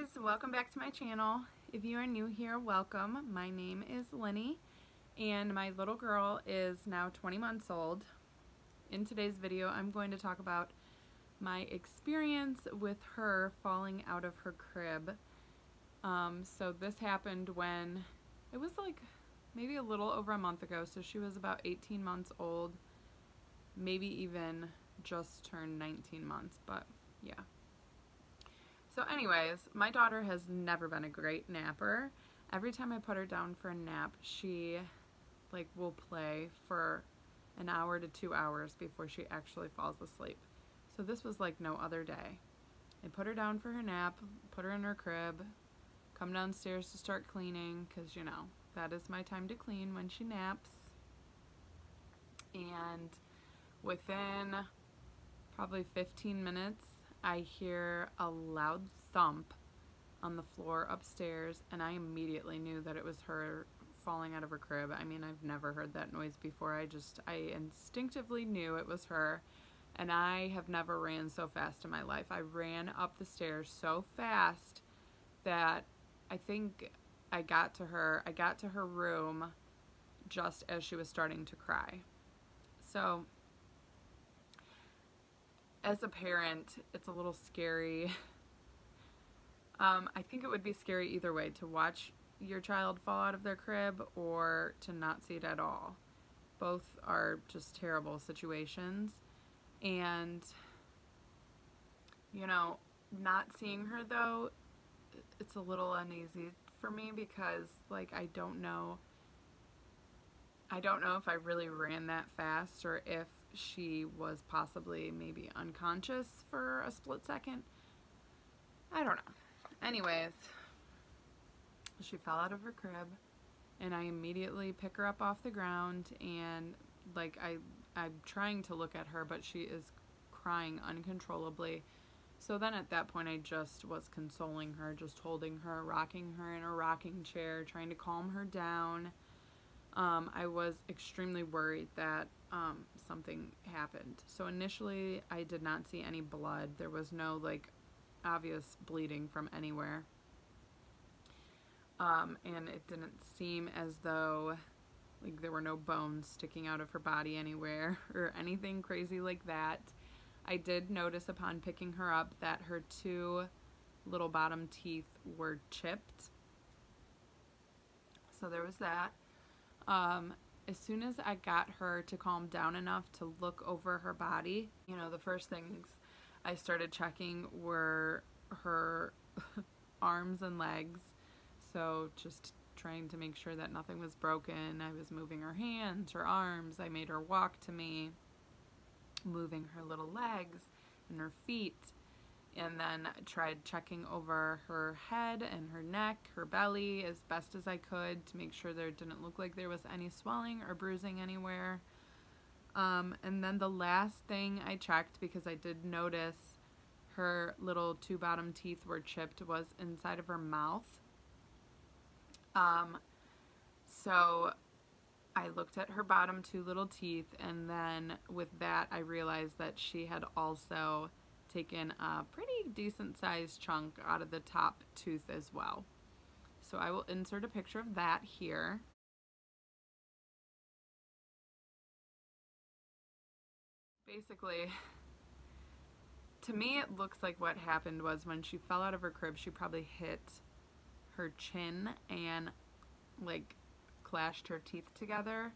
guys, welcome back to my channel. If you are new here, welcome. My name is Lenny and my little girl is now 20 months old. In today's video, I'm going to talk about my experience with her falling out of her crib. So this happened when it was like maybe a little over a month ago, so she was about 18 months old, maybe even just turned 19 months, but yeah. So anyways, my daughter has never been a great napper. Every time I put her down for a nap, she will play for an hour to 2 hours before she actually falls asleep. So this was like no other day. I put her down for her nap, put her in her crib, come downstairs to start cleaning, because you know, that is my time to clean when she naps. And within probably 15 minutes, I hear a loud thump on the floor upstairs, and I immediately knew that it was her falling out of her crib. I mean, I've never heard that noise before. I instinctively knew it was her, and I have never ran so fast in my life. I ran up the stairs so fast that I think I got to her room just as she was starting to cry. So as a parent, it's a little scary. I think it would be scary either way, to watch your child fall out of their crib or to not see it at all. Both are just terrible situations. And, you know, not seeing her though, it's a little uneasy for me because, like, I don't know if I really ran that fast or if she was possibly maybe unconscious for a split second. I don't know. Anyways, she fell out of her crib and I immediately pick her up off the ground, and like I'm trying to look at her, but she is crying uncontrollably. So then at that point I just was consoling her, just holding her, rocking her in a rocking chair, trying to calm her down. I was extremely worried that something happened. So initially I did not see any blood. There was no obvious bleeding from anywhere. And it didn't seem as though there were no bones sticking out of her body anywhere or anything crazy like that. I did notice upon picking her up that her two little bottom teeth were chipped. So there was that. As soon as I got her to calm down enough to look over her body, you know, the first things I started checking were her arms and legs. So just trying to make sure that nothing was broken. I was moving her hands, her arms. I made her walk to me, moving her little legs and her feet. And then I tried checking over her head and her neck, her belly, as best as I could to make sure there didn't look like there was any swelling or bruising anywhere. And then the last thing I checked, because I did notice her little two bottom teeth were chipped, was inside of her mouth. So I looked at her bottom two little teeth, and then with that I realized that she had also taken a pretty decent sized chunk out of the top tooth as well. So I will insert a picture of that here. Basically, to me it looks like what happened was when she fell out of her crib, she probably hit her chin and clashed her teeth together,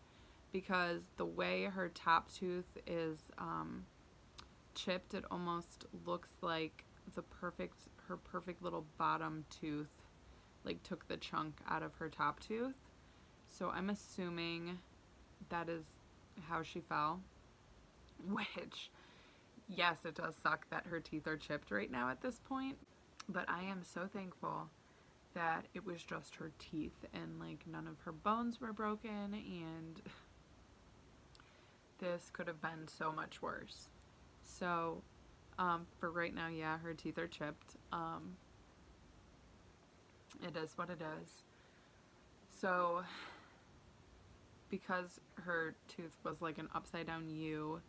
because the way her top tooth is chipped, it almost looks like her perfect little bottom tooth took the chunk out of her top tooth. So I'm assuming that is how she fell, which, yes, it does suck that her teeth are chipped right now at this point, but I am so thankful that it was just her teeth and none of her bones were broken, and this could have been so much worse. So for right now, yeah, her teeth are chipped. It is what it is. So because her tooth was like an upside down U,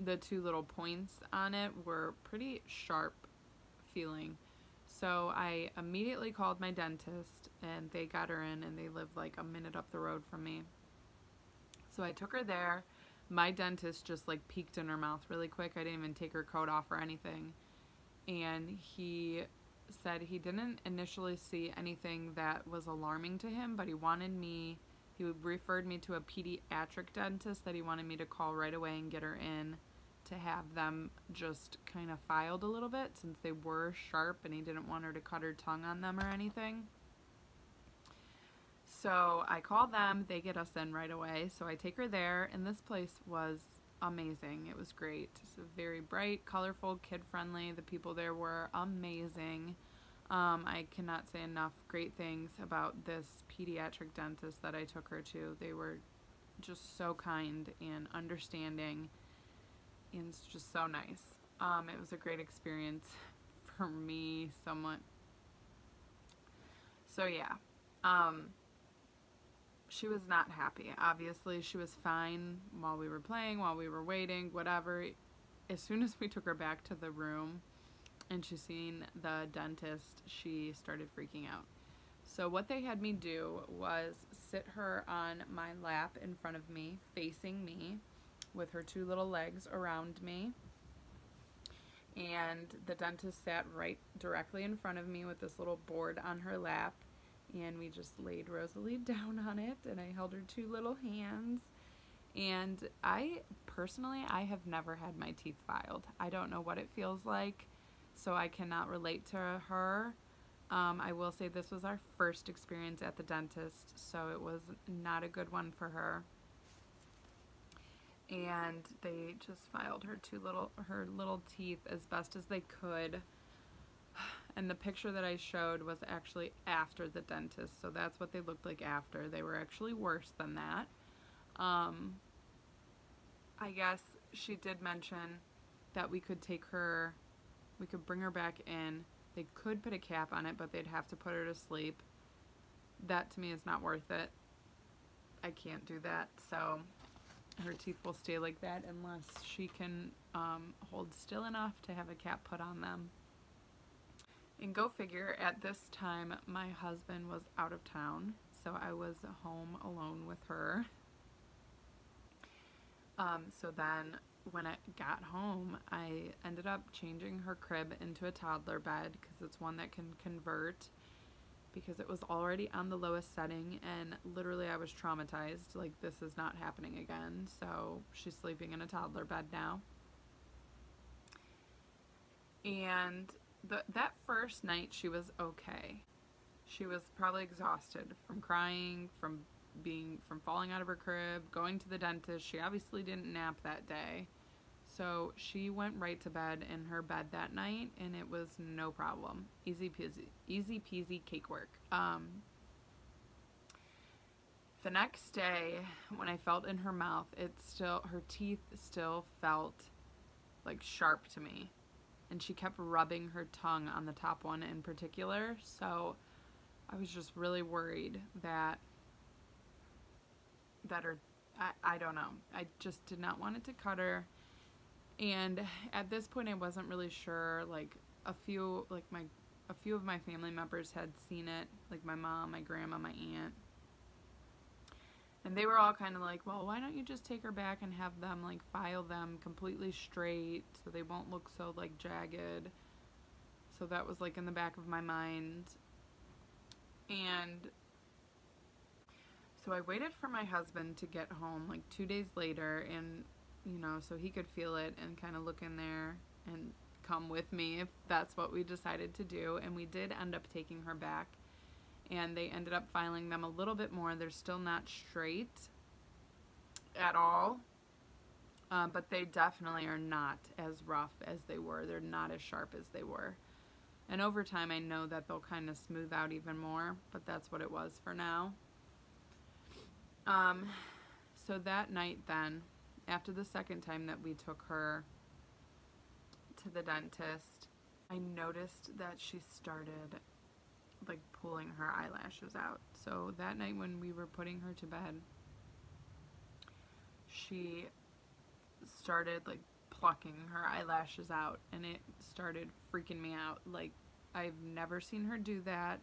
the two little points on it were pretty sharp feeling. So I immediately called my dentist, and they got her in, and they live like a minute up the road from me. So I took her there. My dentist just like peeked in her mouth really quick. I didn't even take her coat off or anything. And he said he didn't initially see anything that was alarming to him, but he referred me to a pediatric dentist that he wanted me to call right away and get her in to have them just kind of filed a little bit, since they were sharp, and he didn't want her to cut her tongue on them or anything. So I call them, they get us in right away. So I take her there, and this place was amazing. It was great. It's very bright, colorful, kid-friendly. The people there were amazing. I cannot say enough great things about this pediatric dentist that I took her to. They were just so kind and understanding, and it's just so nice. It was a great experience for me, somewhat. So yeah. She was not happy. Obviously, she was fine while we were playing, while we were waiting, whatever. As soon as we took her back to the room and she seen the dentist, she started freaking out. So what they had me do was sit her on my lap in front of me, facing me, with her two little legs around me. And the dentist sat right directly in front of me with this little board on her lap. And we just laid Rosalie down on it, and I held her two little hands. And I have never had my teeth filed. I don't know what it feels like, so I cannot relate to her. I will say this was our first experience at the dentist, so it was not a good one for her. And they just filed her her little teeth as best as they could. And the picture that I showed was actually after the dentist, so that's what they looked like after. They were actually worse than that. I guess she did mention that we could bring her back in. They could put a cap on it, but they'd have to put her to sleep. That to me is not worth it. I can't do that, so her teeth will stay like that unless she can hold still enough to have a cap put on them. And go figure, at this time, my husband was out of town, so I was home alone with her. So then, when I got home, I ended up changing her crib into a toddler bed, because it's one that can convert, because it was already on the lowest setting, and literally I was traumatized, like, this is not happening again. So she's sleeping in a toddler bed now. And that first night she was okay. She was probably exhausted from crying, from falling out of her crib, going to the dentist. She obviously didn't nap that day. So she went right to bed in her bed that night, and it was no problem. Easy peasy cake work. The next day, when I felt in her mouth, her teeth still felt like sharp to me. And she kept rubbing her tongue on the top one in particular, so I was just really worried that I don't know. I just did not want it to cut her. And at this point, I wasn't really sure. Like, a few of my family members had seen it, like my mom, my grandma, my aunt. And they were all kind of like, well, why don't you just take her back and have them, like, file them completely straight so they won't look so, like, jagged. So that was, like, in the back of my mind. And so I waited for my husband to get home, like, 2 days later, and, you know, so he could feel it and kind of look in there and come with me if that's what we decided to do. And we did end up taking her back. And they ended up filing them a little bit more. They're still not straight at all, but they definitely are not as rough as they were. They're not as sharp as they were. And over time, I know that they'll kind of smooth out even more, but that's what it was for now. So that night then, after the second time that we took her to the dentist, I noticed that she started, like, pulling her eyelashes out. So that night when we were putting her to bed, she started, like, plucking her eyelashes out, and it started freaking me out. Like, I've never seen her do that.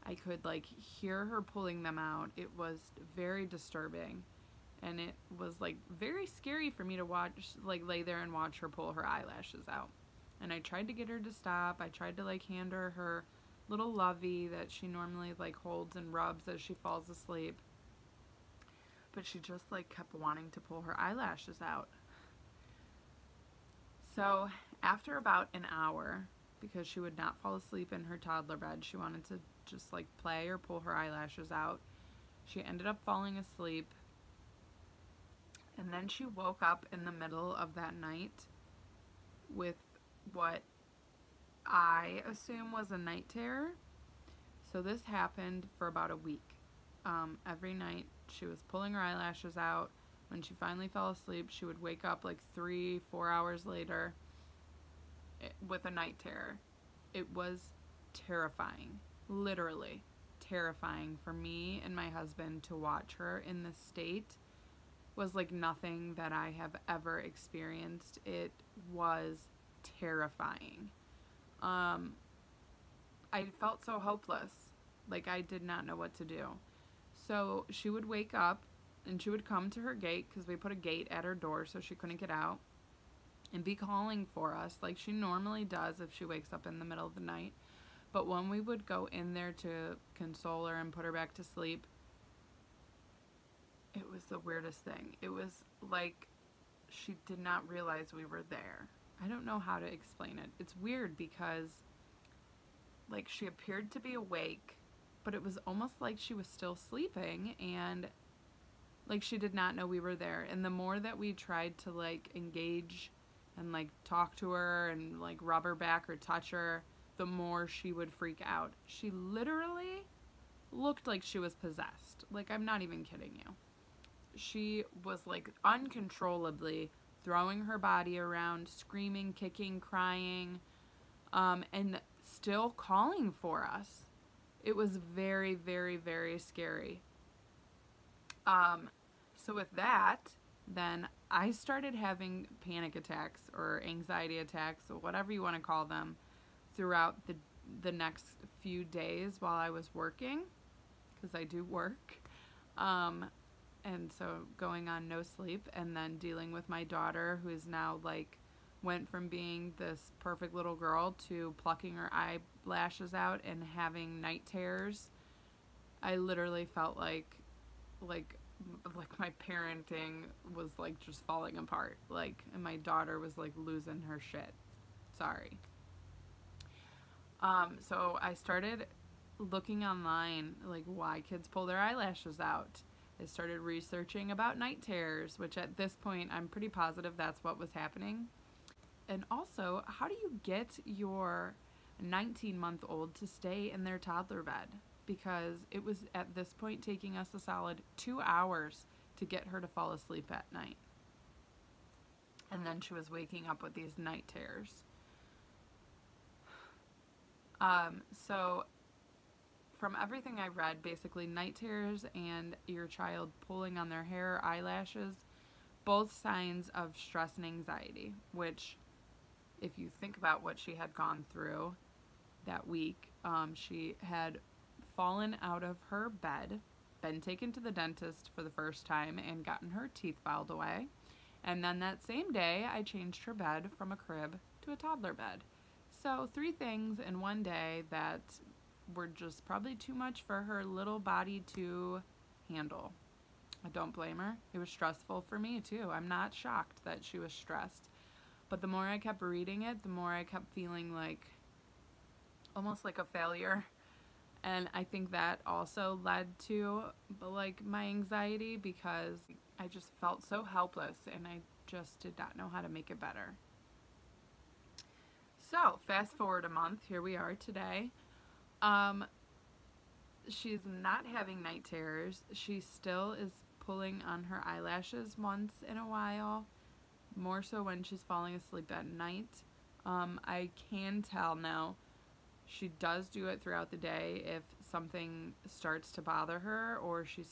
I could like hear her pulling them out. It was very disturbing, and it was like very scary for me to watch, like lay there and watch her pull her eyelashes out. And I tried to get her to stop. I tried to like hand her her little lovey that she normally like holds and rubs as she falls asleep, but she just like kept wanting to pull her eyelashes out. So after about an hour, because she would not fall asleep in her toddler bed, she wanted to just like play or pull her eyelashes out. She ended up falling asleep, and then she woke up in the middle of that night with what I assume was a night terror. So this happened for about a week. Every night she was pulling her eyelashes out. When she finally fell asleep, she would wake up like 3-4 hours later with a night terror. It was terrifying, literally terrifying for me and my husband to watch her in this state. Was like nothing that I have ever experienced. It was terrifying. I felt so hopeless. Like I did not know what to do. So she would wake up and she would come to her gate, because we put a gate at her door so she couldn't get out, and be calling for us like she normally does if she wakes up in the middle of the night. But when we would go in there to console her and put her back to sleep, it was the weirdest thing. It was like she did not realize we were there. I don't know how to explain it. It's weird because like she appeared to be awake, but it was almost like she was still sleeping, and like she did not know we were there. And the more that we tried to like engage and like talk to her and like rub her back or touch her, the more she would freak out. She literally looked like she was possessed. Like, I'm not even kidding you. She was like uncontrollably throwing her body around, screaming, kicking, crying, and still calling for us. It was very, very, very scary. So with that, then I started having panic attacks or anxiety attacks, or whatever you want to call them, throughout the next few days while I was working, because I do work. And so going on no sleep, and then dealing with my daughter, who is now like went from being this perfect little girl to plucking her eyelashes out and having night terrors. I literally felt like my parenting was like just falling apart, like, and my daughter was like losing her shit. Sorry. So I started looking online, like why kids pull their eyelashes out. I started researching about night terrors, which at this point I'm pretty positive that's what was happening. And also, how do you get your 19-month-old to stay in their toddler bed? Because it was at this point taking us a solid 2 hours to get her to fall asleep at night. And then she was waking up with these night terrors. So from everything I read, basically night terrors and your child pulling on their hair or eyelashes, both signs of stress and anxiety, which if you think about what she had gone through that week, she had fallen out of her bed, been taken to the dentist for the first time, and gotten her teeth filed away. And then that same day, I changed her bed from a crib to a toddler bed. So 3 things in one day that were just probably too much for her little body to handle. I don't blame her. It was stressful for me too. I'm not shocked that she was stressed. But the more I kept reading it, the more I kept feeling like almost like a failure. And I think that also led to like my anxiety, because I just felt so helpless and I just did not know how to make it better. So fast forward a month, here we are today. She's not having night terrors. She still is pulling on her eyelashes once in a while, more so when she's falling asleep at night. I can tell now she does do it throughout the day if something starts to bother her, or she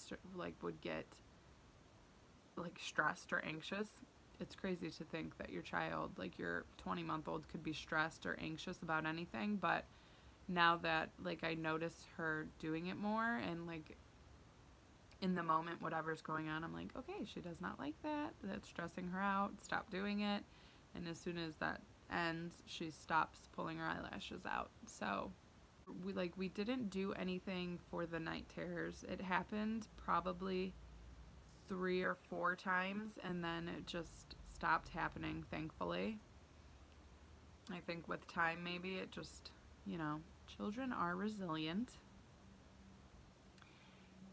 would get like stressed or anxious. It's crazy to think that your child, like your 20-month-old, could be stressed or anxious about anything, but now that like I notice her doing it more, and like in the moment whatever's going on, I'm like, okay, she does not like that, that's stressing her out, stop doing it. And as soon as that ends, she stops pulling her eyelashes out. So we didn't do anything for the night terrors. It happened probably 3 or 4 times, and then it just stopped happening, thankfully. I think with time, maybe it just, you know, children are resilient.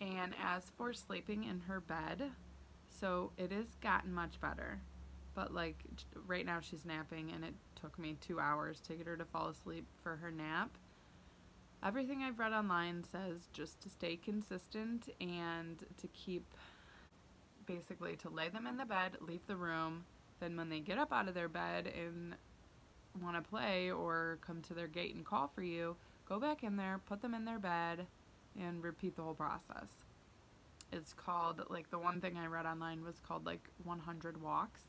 And as for sleeping in her bed, so it has gotten much better. But like right now she's napping, and it took me 2 hours to get her to fall asleep for her nap. Everything I've read online says just to stay consistent and to keep, basically to lay them in the bed, leave the room, then when they get up out of their bed and want to play or come to their gate and call for you, go back in there, put them in their bed, and repeat the whole process. It's called, like, the one thing I read online was called like 100 walks.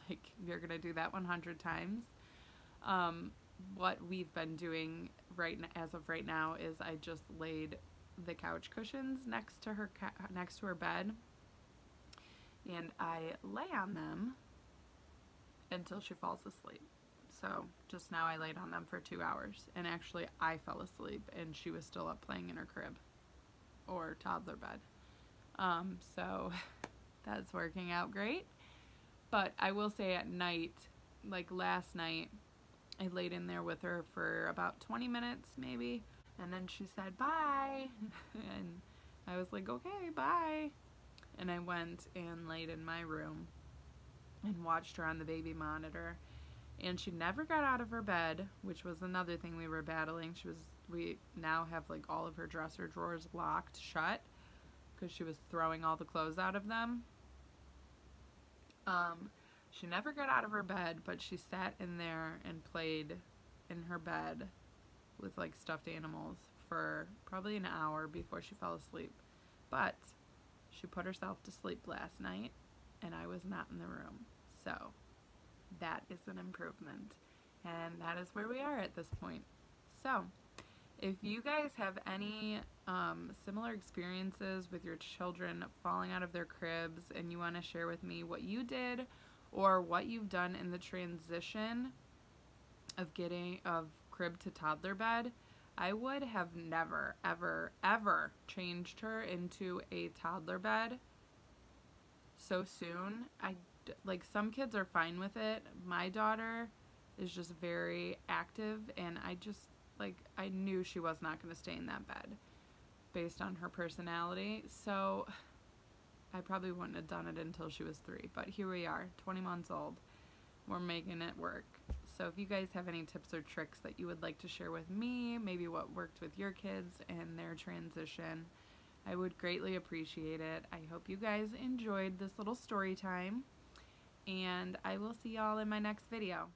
Like, you're gonna do that 100 times. What we've been doing as of right now is I just laid the couch cushions next to her bed, and I lay on them until she falls asleep. So just now I laid on them for 2 hours, and actually I fell asleep and she was still up playing in her crib or toddler bed. So that's working out great. But I will say at night, like last night, I laid in there with her for about 20 minutes maybe, and then she said bye, and I was like, okay, bye. And I went and laid in my room and watched her on the baby monitor, and she never got out of her bed, which was another thing we were battling. We now have like all of her dresser drawers locked shut because she was throwing all the clothes out of them. She never got out of her bed, but she sat in there and played in her bed with like stuffed animals for probably an hour before she fell asleep. But she put herself to sleep last night, and I was not in the room. So that is an improvement, and that is where we are at this point. So if you guys have any similar experiences with your children falling out of their cribs, and you want to share with me what you did or what you've done in the transition of getting crib to toddler bed, I would have never, ever, ever changed her into a toddler bed so soon. Like, some kids are fine with it. My daughter is just very active, and I knew she was not going to stay in that bed based on her personality. So I probably wouldn't have done it until she was 3, but here we are, 20 months old. We're making it work. So if you guys have any tips or tricks that you would like to share with me, maybe what worked with your kids and their transition, I would greatly appreciate it. I hope you guys enjoyed this little story time, and I will see y'all in my next video.